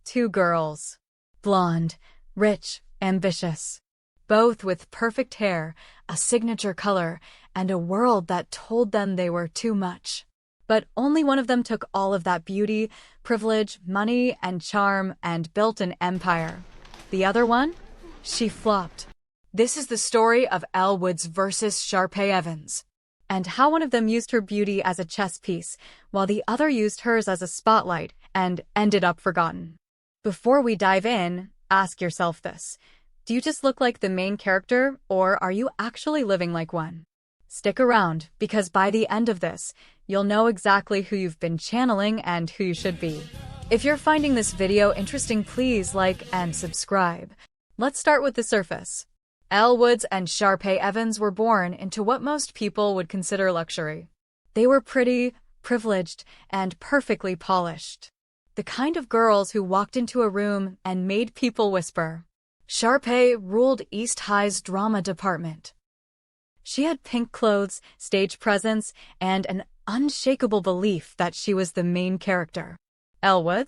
Two girls. Blonde, rich, ambitious. Both with perfect hair, a signature color, and a world that told them they were too much. But only one of them took all of that beauty, privilege, money, and charm and built an empire. The other one? She flopped. This is the story of Elle versus Sharpay Evans, and how one of them used her beauty as a chess piece, while the other used hers as a spotlight and ended up forgotten. Before we dive in, ask yourself this. Do you just look like the main character, or are you actually living like one? Stick around, because by the end of this, you'll know exactly who you've been channeling and who you should be. If you're finding this video interesting, please like and subscribe. Let's start with the surface. Elle and Sharpay Evans were born into what most people would consider luxury. They were pretty, privileged, and perfectly polished. The kind of girls who walked into a room and made people whisper. Sharpay ruled East High's drama department. She had pink clothes, stage presence, and an unshakable belief that she was the main character. Elle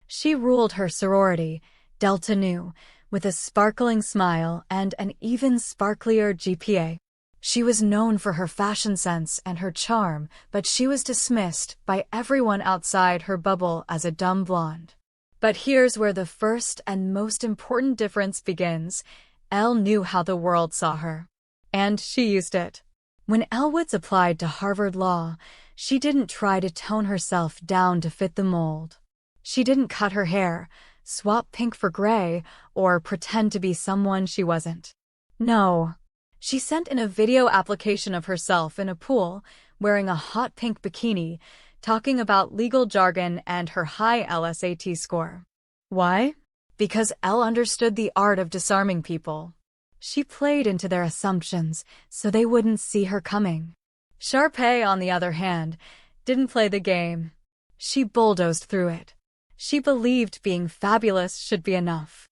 she ruled her sorority, Delta Nu, with a sparkling smile and an even sparklier GPA. She was known for her fashion sense and her charm, but she was dismissed by everyone outside her bubble as a dumb blonde. But here's where the first and most important difference begins. Elle knew how the world saw her. And she used it. When Elle applied to Harvard Law, she didn't try to tone herself down to fit the mold. She didn't cut her hair, swap pink for gray, or pretend to be someone she wasn't. No. She sent in a video application of herself in a pool, wearing a hot pink bikini, talking about legal jargon and her high LSAT score. Why? Because Elle understood the art of disarming people. She played into their assumptions so they wouldn't see her coming. Sharpay, on the other hand, didn't play the game. She bulldozed through it. She believed being fabulous should be enough.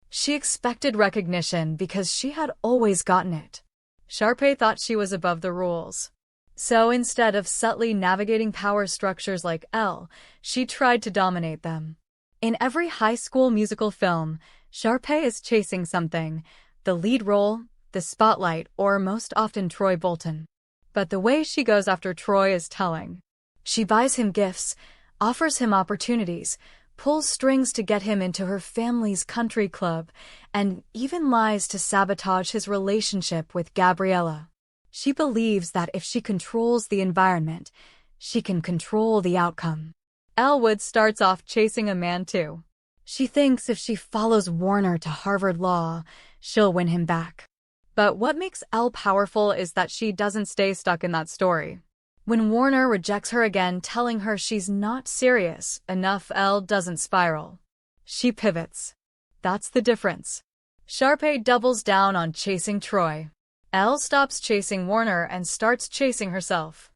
She expected recognition because she had always gotten it. Sharpay thought she was above the rules. So instead of subtly navigating power structures like Elle, she tried to dominate them. In every high school musical film, Sharpay is chasing something, the lead role, the spotlight, or most often Troy Bolton. But the way she goes after Troy is telling. She buys him gifts, offers him opportunities, pulls strings to get him into her family's country club, and even lies to sabotage his relationship with Gabriella. She believes that if she controls the environment, she can control the outcome. Elle starts off chasing a man too. She thinks if she follows Warner to Harvard Law, she'll win him back. But what makes Elle powerful is that she doesn't stay stuck in that story. When Warner rejects her again, telling her she's not serious enough, Elle doesn't spiral. She pivots. That's the difference. Sharpay doubles down on chasing Troy. Elle stops chasing Warner and starts chasing herself.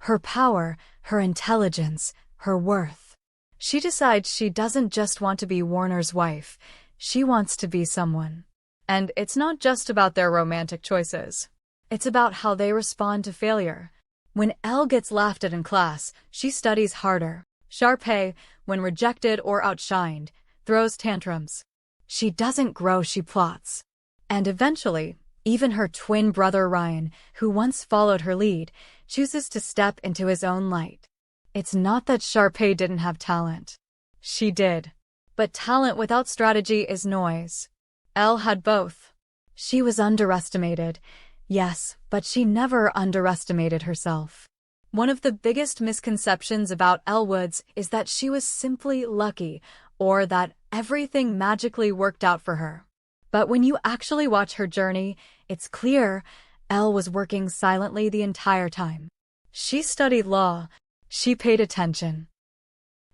Her power, her intelligence, her worth. She decides she doesn't just want to be Warner's wife, she wants to be someone. And it's not just about their romantic choices. It's about how they respond to failure. When Elle gets laughed at in class, she studies harder. Sharpay, when rejected or outshined, throws tantrums. She doesn't grow, she plots. And eventually, even her twin brother Ryan, who once followed her lead, chooses to step into his own light. It's not that Sharpay didn't have talent. She did. But talent without strategy is noise. Elle had both. She was underestimated, yes, but she never underestimated herself. One of the biggest misconceptions about Elle is that she was simply lucky, or that everything magically worked out for her. But when you actually watch her journey, it's clear Elle was working silently the entire time. She studied law. She paid attention.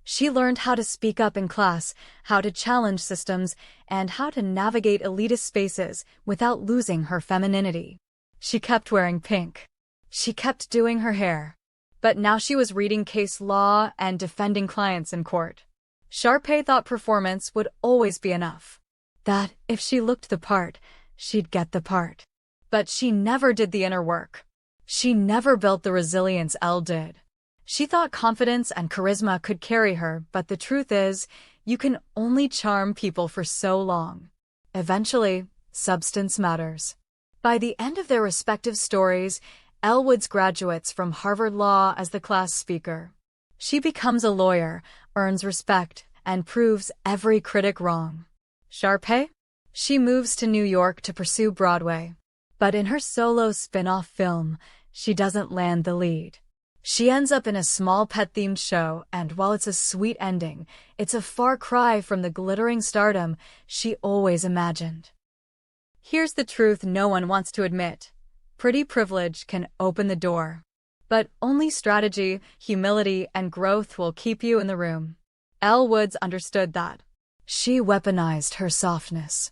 She learned how to speak up in class, how to challenge systems, and how to navigate elitist spaces without losing her femininity. She kept wearing pink. She kept doing her hair. But now she was reading case law and defending clients in court. Sharpay thought performance would always be enough. That, if she looked the part, she'd get the part. But she never did the inner work. She never built the resilience Elle did. She thought confidence and charisma could carry her, but the truth is, You can only charm people for so long. Eventually, substance matters. By the end of their respective stories, Elle Woods graduates from Harvard Law as the class speaker. She becomes a lawyer, earns respect, and proves every critic wrong. Sharpay? She moves to New York to pursue Broadway. But in her solo spin-off film, she doesn't land the lead. She ends up in a small pet-themed show, and while it's a sweet ending, it's a far cry from the glittering stardom she always imagined. Here's the truth no one wants to admit. Pretty privilege can open the door. But only strategy, humility, and growth will keep you in the room. Elle Woods understood that. She weaponized her softness.